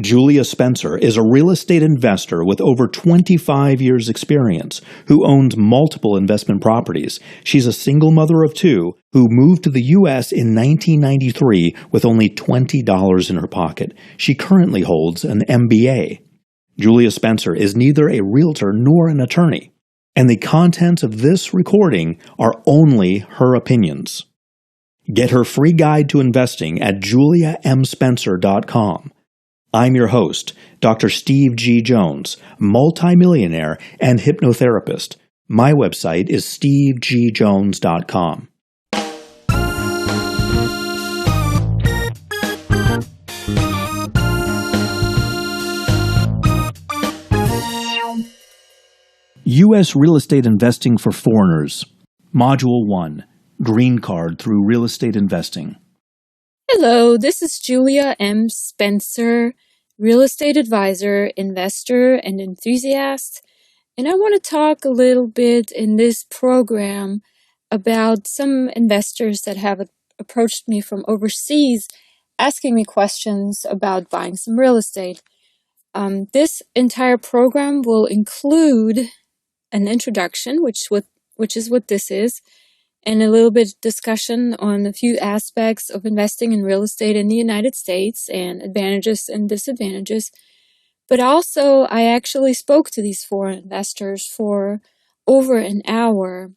Julia Spencer is a real estate investor with over 25 years' experience who owns multiple investment properties. She's a single mother of two who moved to the U.S. in 1993 with only $20 in her pocket. She currently holds an MBA. Julia Spencer is neither a realtor nor an attorney, and the contents of this recording are only her opinions. Get her free guide to investing at juliamspencer.com. I'm your host, Dr. Steve G. Jones, multimillionaire and hypnotherapist. My website is stevegjones.com. U.S. Real Estate Investing for Foreigners. Module 1. Green Card Through Real Estate Investing. Hello, this is Julia M. Spencer, real estate advisor, investor, and enthusiast. And I want to talk a little bit in this program about some investors that have approached me from overseas asking me questions about buying some real estate. This entire program will include an introduction, which is what this is, and a little bit of discussion on a few aspects of investing in real estate in the United States and advantages and disadvantages. But also, I actually spoke to these foreign investors for over an hour,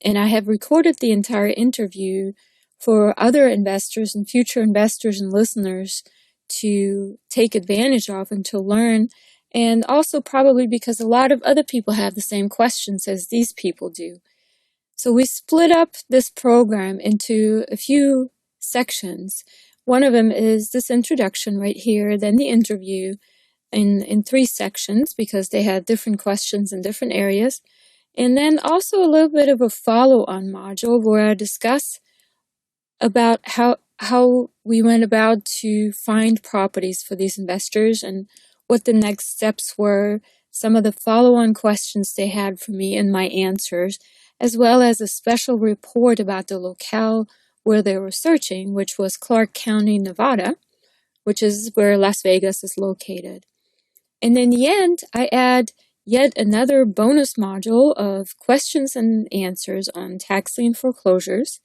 and I have recorded the entire interview for other investors and future investors and listeners to take advantage of and to learn, and also probably because a lot of other people have the same questions as these people do. So we split up this program into a few sections. One of them is this introduction right here, then the interview in three sections because they have different questions in different areas. And then also a little bit of a follow-on module where I discuss about how we went about to find properties for these investors and what the next steps were, some of the follow-on questions they had for me and my answers, as well as a special report about the locale where they were searching, which was Clark County, Nevada, which is where Las Vegas is located. And in the end, I add yet another bonus module of questions and answers on tax lien foreclosures.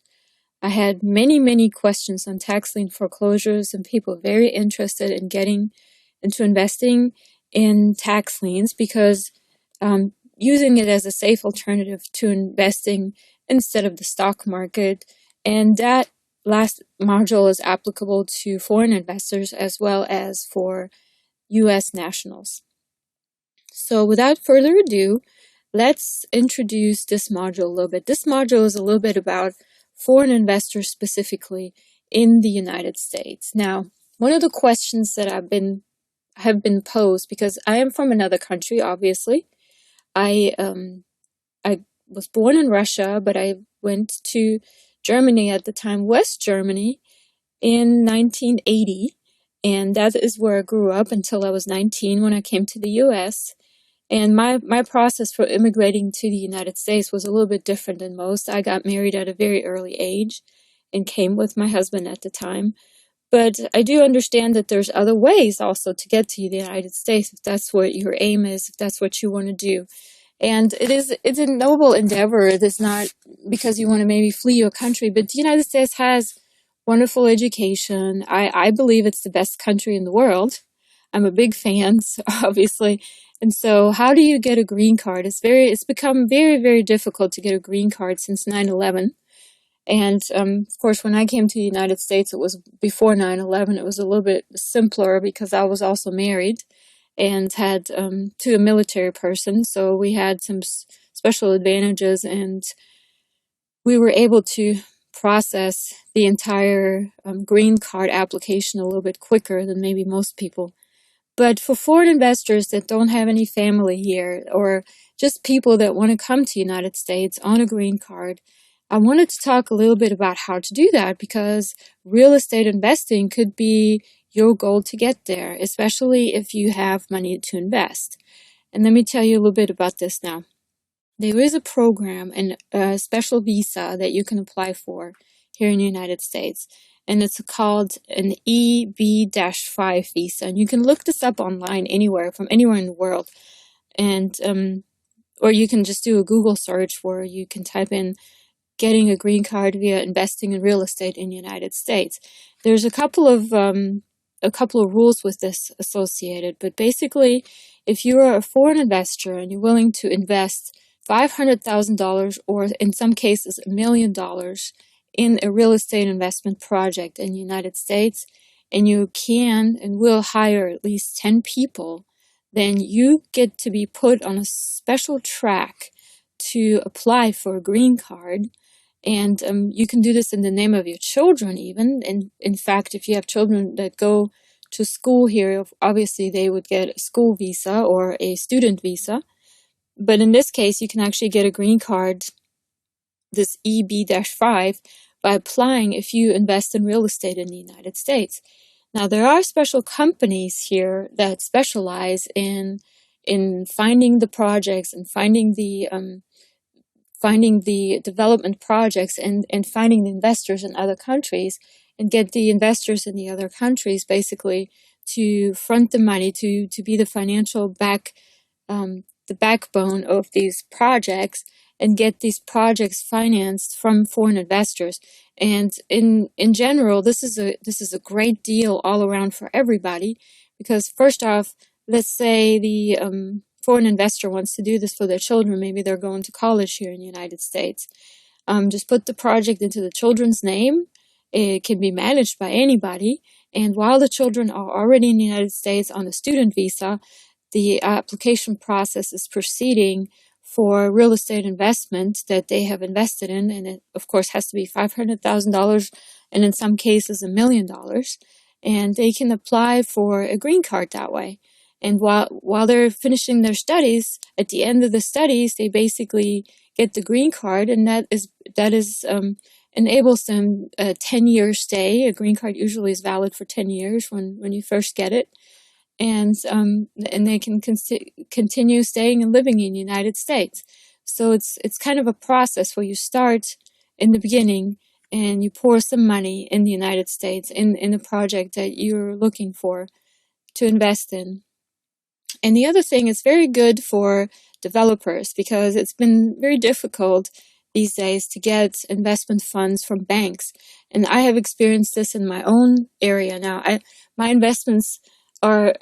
I had many questions on tax lien foreclosures and people very interested in getting into investing in tax liens because using it as a safe alternative to investing instead of the stock market. And that last module is applicable to foreign investors as well as for U.S. nationals. So without further ado, let's introduce this module a little bit. This module is a little bit about foreign investors specifically in the United States. Now, one of the questions that have been posed, because I am from another country, obviously. I was born in Russia, but I went to Germany at the time, West Germany, in 1980, and that is where I grew up until I was 19 when I came to the U.S. And my process for immigrating to the United States was a little bit different than most. I got married at a very early age and came with my husband at the time. But I do understand that there's other ways also to get to the United States if that's what your aim is, if that's what you want to do. And it's a noble endeavor. It is not because you want to maybe flee your country, but the United States has wonderful education. I believe it's the best country in the world. I'm a big fan, obviously. And so how do you get a green card? It's become very difficult to get a green card since 9/11. And, of course, when I came to the United States, it was before 9/11. It was a little bit simpler because I was also married and had to a military person. So we had some special advantages, and we were able to process the entire green card application a little bit quicker than maybe most people. But for foreign investors that don't have any family here or just people that want to come to the United States on a green card, I wanted to talk a little bit about how to do that because real estate investing could be your goal to get there, especially if you have money to invest. And let me tell you a little bit about this now. There is a program and a special visa that you can apply for here in the United States. and it's called an EB-5 visa. And you can look this up online from anywhere in the world. And or you can just do a Google search where you can type in getting a green card via investing in real estate in the United States. There's a couple of rules with this associated, but basically, if you are a foreign investor and you're willing to invest $500,000 or in some cases $1 million in a real estate investment project in the United States, and you can and will hire at least 10 people, then you get to be put on a special track to apply for a green card. And you can do this in the name of your children even. And in fact, if you have children that go to school here, obviously they would get a school visa or a student visa. But in this case, you can actually get a green card, this EB-5, by applying if you invest in real estate in the United States. Now, there are special companies here that specialize in finding the projects and finding the development projects and finding the investors in other countries, and get the investors in the other countries basically to front the money, to be the financial the backbone of these projects, and get these projects financed from foreign investors. And in general, this is a great deal all around for everybody, because first off, let's say the foreign investor wants to do this for their children. Maybe they're going to college here in the United States. Just put the project into the children's name. It can be managed by anybody. And while the children are already in the United States on a student visa, the application process is proceeding for real estate investment that they have invested in. And it, of course, has to be $500,000 and in some cases $1 million. And they can apply for a green card that way. And while they're finishing their studies, at the end of the studies, they basically get the green card, and that enables them a 10-year stay. A green card usually is valid for 10 years when you first get it, and they can continue staying and living in the United States. So it's kind of a process where you start in the beginning and you pour some money in the United States in a project that you're looking for to invest in. And the other thing, is very good for developers, because it's been very difficult these days to get investment funds from banks. And I have experienced this in my own area now. My investments are,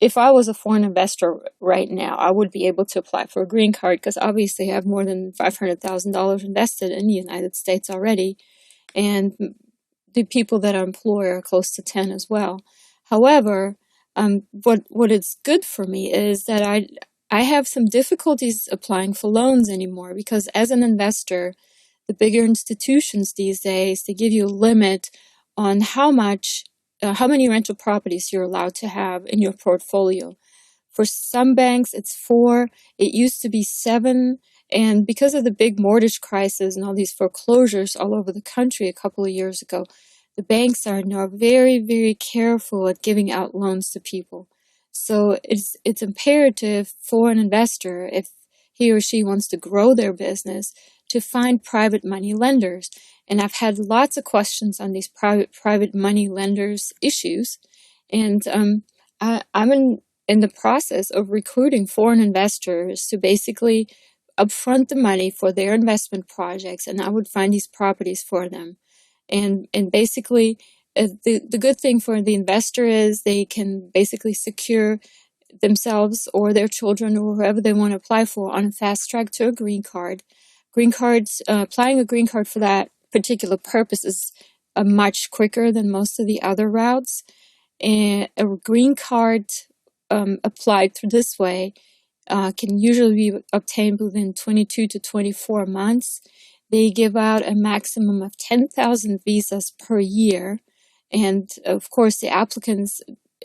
if I was a foreign investor right now, I would be able to apply for a green card, because obviously I have more than $500,000 invested in the United States already. And the people that I employ are close to 10 as well. However, what is good for me is that I have some difficulties applying for loans anymore, because as an investor, the bigger institutions these days, they give you a limit on how many rental properties you're allowed to have in your portfolio. For some banks, it's 4. It used to be 7. And because of the big mortgage crisis and all these foreclosures all over the country a couple of years ago, the banks are now very, very careful at giving out loans to people. So it's imperative for an investor, if he or she wants to grow their business, to find private money lenders. And I've had lots of questions on these private money lenders issues. And I'm in the process of recruiting foreign investors to basically upfront the money for their investment projects, and I would find these properties for them. And basically, the good thing for the investor is they can basically secure themselves or their children or whoever they want to apply for on a fast track to a green card. Green cards, applying a green card for that particular purpose is much quicker than most of the other routes. And a green card applied through this way can usually be obtained within 22 to 24 months. They give out a maximum of 10,000 visas per year. And of course, the applicants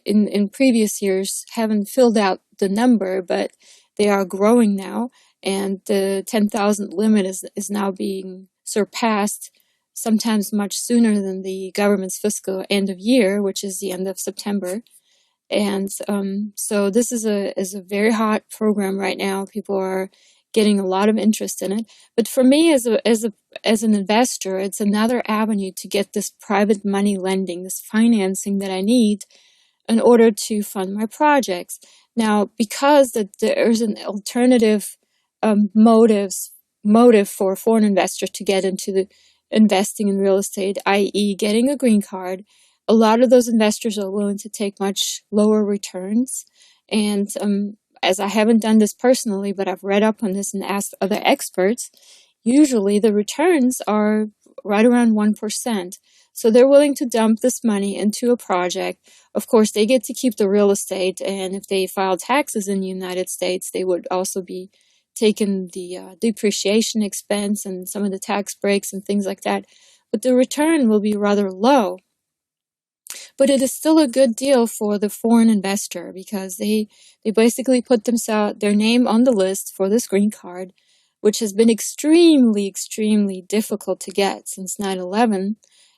in previous years haven't filled out the number, but they are growing now. And the 10,000 limit is now being surpassed, sometimes much sooner than the government's fiscal end of year, which is the end of September. And so this is a very hot program right now. People are getting a lot of interest in it. But for me, as an investor, it's another avenue to get this private money lending, this financing that I need in order to fund my projects. Now, because there's an alternative motive for a foreign investor to get into the investing in real estate, i.e., getting a green card, a lot of those investors are willing to take much lower returns. And as I haven't done this personally, but I've read up on this and asked other experts, usually the returns are right around 1%. So they're willing to dump this money into a project. Of course, they get to keep the real estate, and if they file taxes in the United States, they would also be taking the depreciation expense and some of the tax breaks and things like that. But the return will be rather low. But it is still a good deal for the foreign investor because they basically put their name on the list for this green card, which has been extremely difficult to get since 9/11.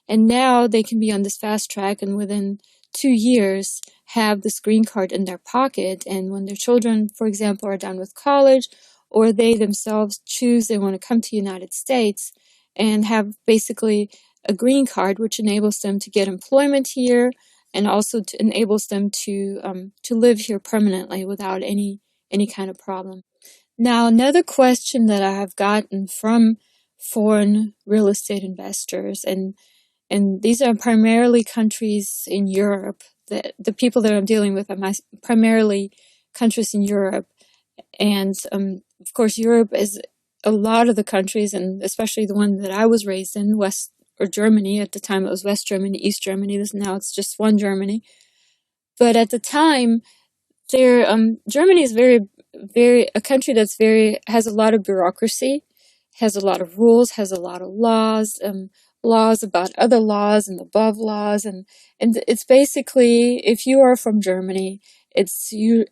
And now they can be on this fast track and within 2 years have this green card in their pocket. And when their children, for example, are done with college, or they themselves choose they want to come to the United States and have basically a green card, which enables them to get employment here and also enables them to live here permanently without any kind of problem. Now, another question that I have gotten from foreign real estate investors, and these are primarily countries in Europe. The people that I'm dealing with are primarily countries in Europe. And of course, Europe is a lot of the countries, and especially the one that I was raised in, West or Germany. At the time, it was West Germany, East Germany. Now it's just one Germany. But at the time, Germany is a country that's has a lot of bureaucracy, has a lot of rules, has a lot of laws, laws about other laws and above laws, and it's basically, if you are from Germany,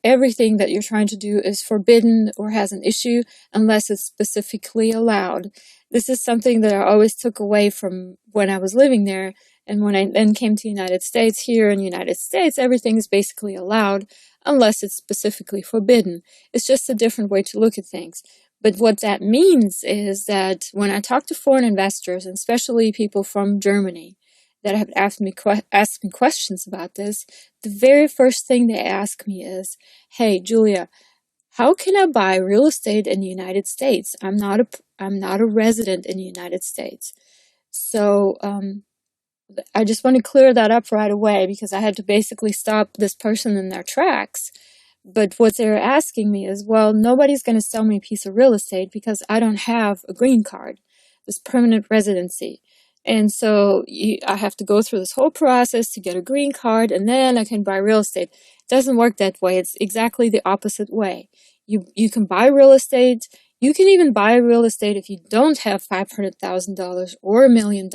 everything that you're trying to do is forbidden or has an issue unless it's specifically allowed. This is something that I always took away from when I was living there, and when I then came to the United States. Here in the United States, everything is basically allowed unless it's specifically forbidden. It's just a different way to look at things. But what that means is that when I talk to foreign investors, and especially people from Germany that have asked me questions about this, the very first thing they ask me is, "Hey, Julia, how can I buy real estate in the United States? I'm not a resident in the United States." So I just want to clear that up right away because I had to basically stop this person in their tracks. But what they're asking me is, well, nobody's going to sell me a piece of real estate because I don't have a green card, this permanent residency. And so I have to go through this whole process to get a green card, and then I can buy real estate. It doesn't work that way. It's exactly the opposite way. You can buy real estate. You can even buy real estate if you don't have $500,000 or $1 million.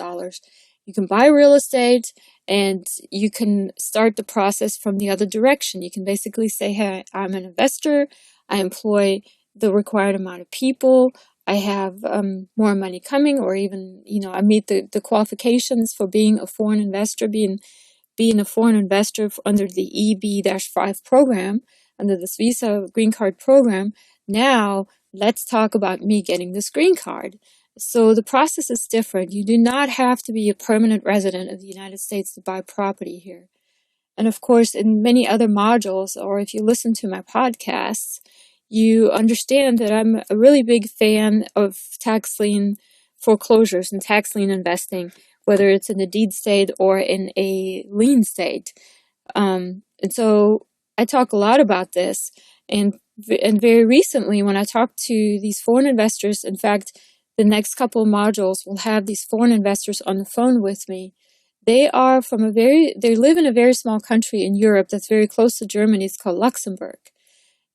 You can buy real estate and you can start the process from the other direction. You can basically say, hey, I'm an investor. I employ the required amount of people. I have more money coming, or even, I meet the qualifications for being a foreign investor, being a foreign investor under the EB-5 program, under this Visa Green Card program. Now, let's talk about me getting this green card. So the process is different. You do not have to be a permanent resident of the United States to buy property here. And of course, in many other modules, or if you listen to my podcasts, you understand that I'm a really big fan of tax lien foreclosures and tax lien investing, whether it's in a deed state or in a lien state. And so I talk a lot about this. And very recently, when I talked to these foreign investors, in fact, the next couple of modules will have these foreign investors on the phone with me. They live in a very small country in Europe that's very close to Germany. It's called Luxembourg.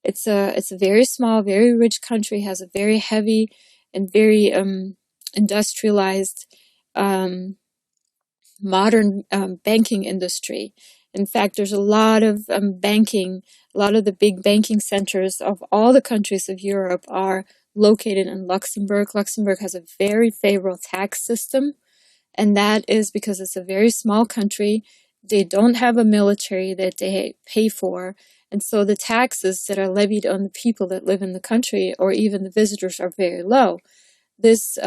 It's a very small, very rich country, has a very heavy and very industrialized modern banking industry. In fact, there's a lot of banking, a lot of the big banking centers of all the countries of Europe are located in Luxembourg. Luxembourg has a very favorable tax system, and that is because it's a very small country. They don't have a military that they pay for. And so the taxes that are levied on the people that live in the country or even the visitors are very low. This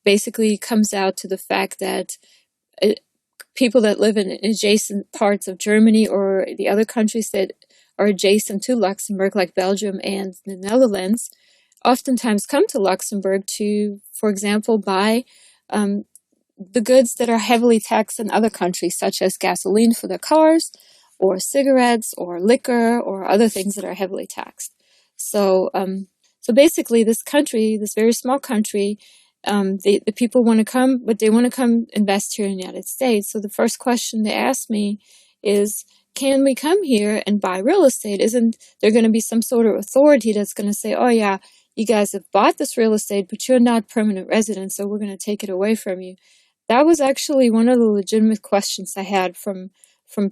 basically comes out to the fact that people that live in adjacent parts of Germany or the other countries that are adjacent to Luxembourg, like Belgium and the Netherlands, oftentimes come to Luxembourg to, for example, buy the goods that are heavily taxed in other countries, such as gasoline for their cars, or cigarettes, or liquor, or other things that are heavily taxed. So basically, this country, this very small country, the people want to come, but they want to come invest here in the United States. So the first question they ask me is, can we come here and buy real estate? Isn't there going to be some sort of authority that's going to say, oh yeah, you guys have bought this real estate, but you're not permanent residents, so we're going to take it away from you? That was actually one of the legitimate questions I had from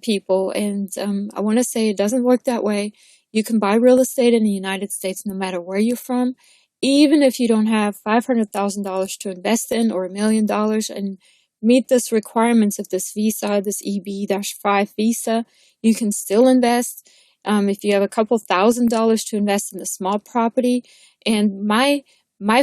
people, and I want to say it doesn't work that way. You can buy real estate in the United States no matter where you're from, even if you don't have $500,000 to invest in or $1 million and meet this requirements of this visa, this EB-5 visa, you can still invest. If you have a couple $1,000s to invest in a small property. And my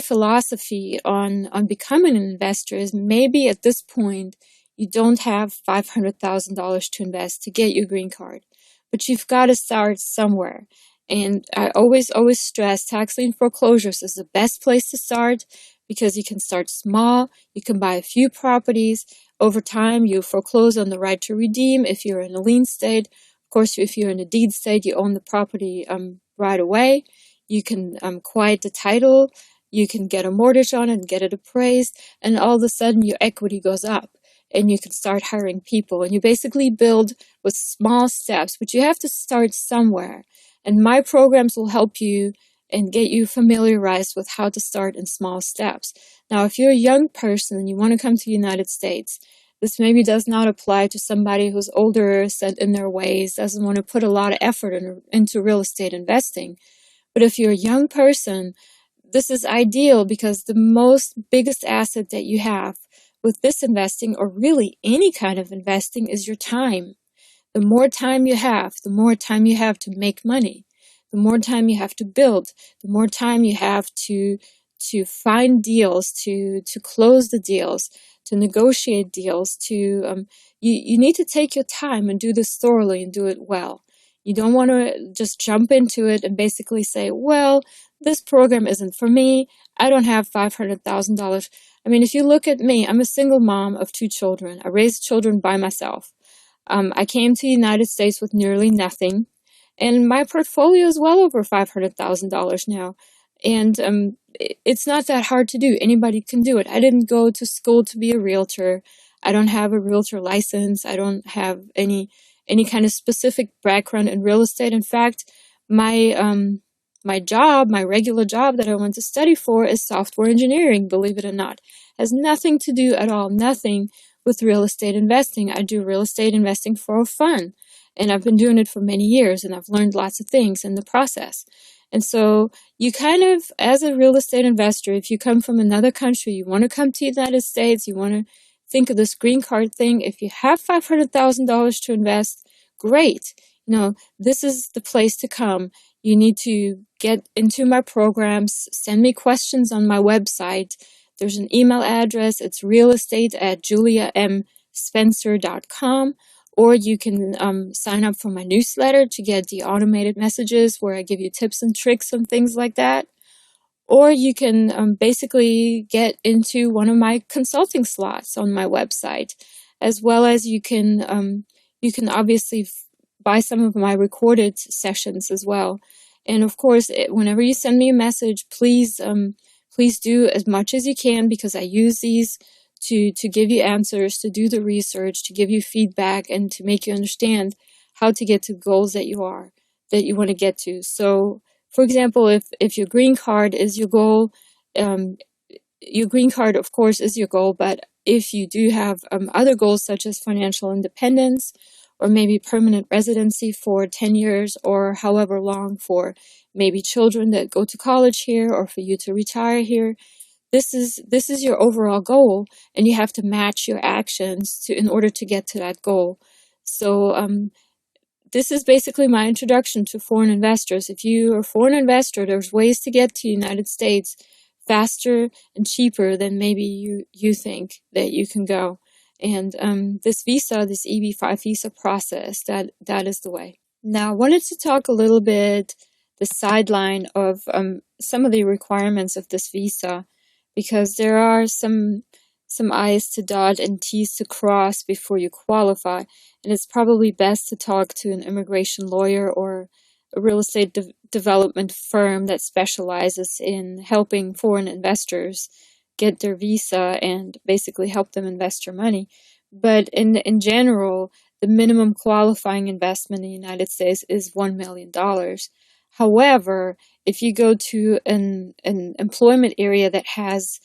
philosophy on becoming an investor is maybe at this point you don't have $500,000 to invest to get your green card, but you've got to start somewhere. And I always stress tax lien foreclosures is the best place to start because you can start small. You can buy a few properties. Over time, you foreclose on the right to redeem if you're in a lien state. Of course, if you're in a deed state, you own the property right away. You can quiet the title. You can get a mortgage on it and get it appraised. And all of a sudden, your equity goes up. And you can start hiring people. And you basically build with small steps. But you have to start somewhere. And my programs will help you and get you familiarized with how to start in small steps. Now, if you're a young person and you want to come to the United States, this maybe does not apply to somebody who's older, set in their ways, doesn't want to put a lot of effort into real estate investing. But if you're a young person, this is ideal because the biggest asset that you have with this investing, or really any kind of investing, is your time. The more time you have, the more time you have to make money. The more time you have to build, the more time you have to find deals, to close the deals, to negotiate deals. You need to take your time and do this thoroughly and do it well. You don't want to just jump into it and basically say, well, this program isn't for me. I don't have $500,000. I mean, if you look at me, I'm a single mom of 2 children. I raised children by myself. I came to the United States with nearly nothing, and my portfolio is well over $500,000 now. And it's not that hard to do. Anybody can do it. I didn't go to school to be a realtor. I don't have a realtor license. I don't have any kind of specific background in real estate. In fact, my regular job that I went to study for is software engineering, believe it or not. Has nothing to do at all, nothing with real estate investing. I do real estate investing for fun, and I've been doing it for many years, and I've learned lots of things in the process. And so you kind of, as a real estate investor, if you come from another country, you want to come to the United States, you want to think of this green card thing. If you have $500,000 to invest, great. This is the place to come. You need to get into my programs, send me questions on my website. There's an email address. It's realestate@juliamspencer.com. Or you can sign up for my newsletter to get the automated messages where I give you tips and tricks and things like that. Or you can basically get into one of my consulting slots on my website, as well as you can obviously buy some of my recorded sessions as well. And of course, whenever you send me a message, please do as much as you can, because I use these to give you answers, to do the research, to give you feedback, and to make you understand how to get to goals that you want to get to. So, for example, if your green card is your goal, your green card, of course, is your goal, but if you do have other goals such as financial independence, or maybe permanent residency for 10 years or however long for maybe children that go to college here, or for you to retire here, this is your overall goal, and you have to match your actions in order to get to that goal. So this is basically my introduction to foreign investors. If you are a foreign investor, there's ways to get to the United States faster and cheaper than maybe you think that you can go. And this EB-5 visa process, that is the way. Now, I wanted to talk a little bit the sideline of some of the requirements of this visa, because there are some I's to dot and T's to cross before you qualify. And it's probably best to talk to an immigration lawyer or a real estate development firm that specializes in helping foreign investors get their visa and basically help them invest your money. But in general, the minimum qualifying investment in the United States is $1 million. However, if you go to an employment area that has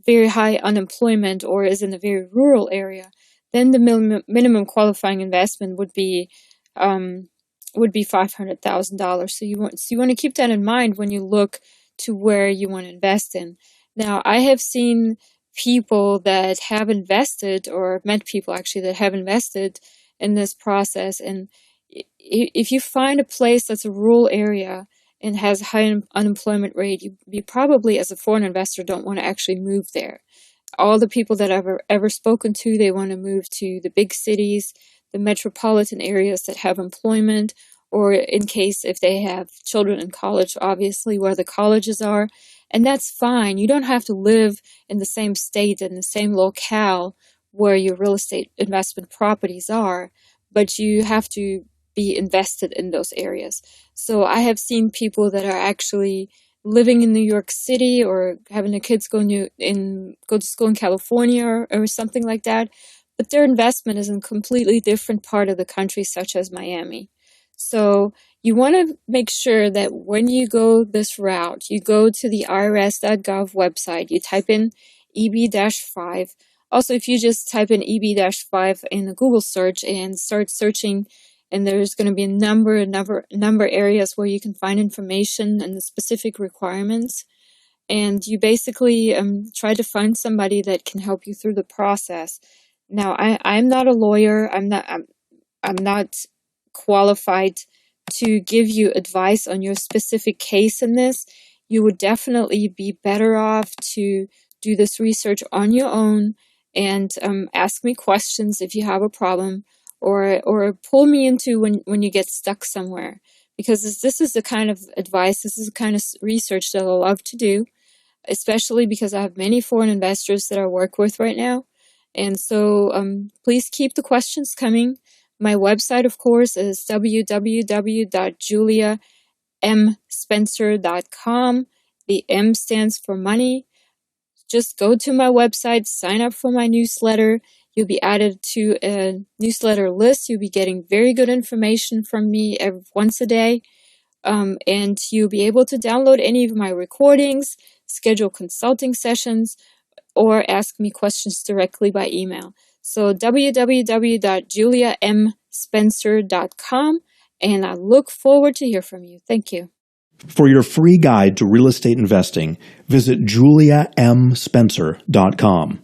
very high unemployment or is in a very rural area, then the minimum qualifying investment would be $500,000. So you want to keep that in mind when you look to where you want to invest in. Now, I have seen people that have invested, or met people actually that have invested in this process, and if you find a place that's a rural area and has a high unemployment rate, you probably, as a foreign investor, don't want to actually move there. All the people that I've ever spoken to, they want to move to the big cities, the metropolitan areas that have employment, or in case if they have children in college, obviously where the colleges are. And that's fine. You don't have to live in the same state and the same locale where your real estate investment properties are, but you have to be invested in those areas. So I have seen people that are actually living in New York City or having their kids go to school in California or something like that, but their investment is in a completely different part of the country, such as Miami. So you want to make sure that when you go this route, you go to the irs.gov website, you type in EB-5. Also, if you just type in EB-5 in the Google search and start searching, and there's going to be a number areas where you can find information and the specific requirements. And you basically try to find somebody that can help you through the process. Now, I'm not a lawyer. I'm not qualified to give you advice on your specific case in this. You would definitely be better off to do this research on your own and ask me questions if you have a problem, or pull me into when you get stuck somewhere, because this is the kind of advice, this is the kind of research that I love to do, especially because I have many foreign investors that I work with right now. And so please keep the questions coming. My website, of course, is www.juliamspencer.com. The M stands for money. Just go to my website, sign up for my newsletter. You'll be added to a newsletter list. You'll be getting very good information from me once a day. And you'll be able to download any of my recordings, schedule consulting sessions, or ask me questions directly by email. So www.juliamspencer.com, and I look forward to hear from you. Thank you. For your free guide to real estate investing, visit juliamspencer.com.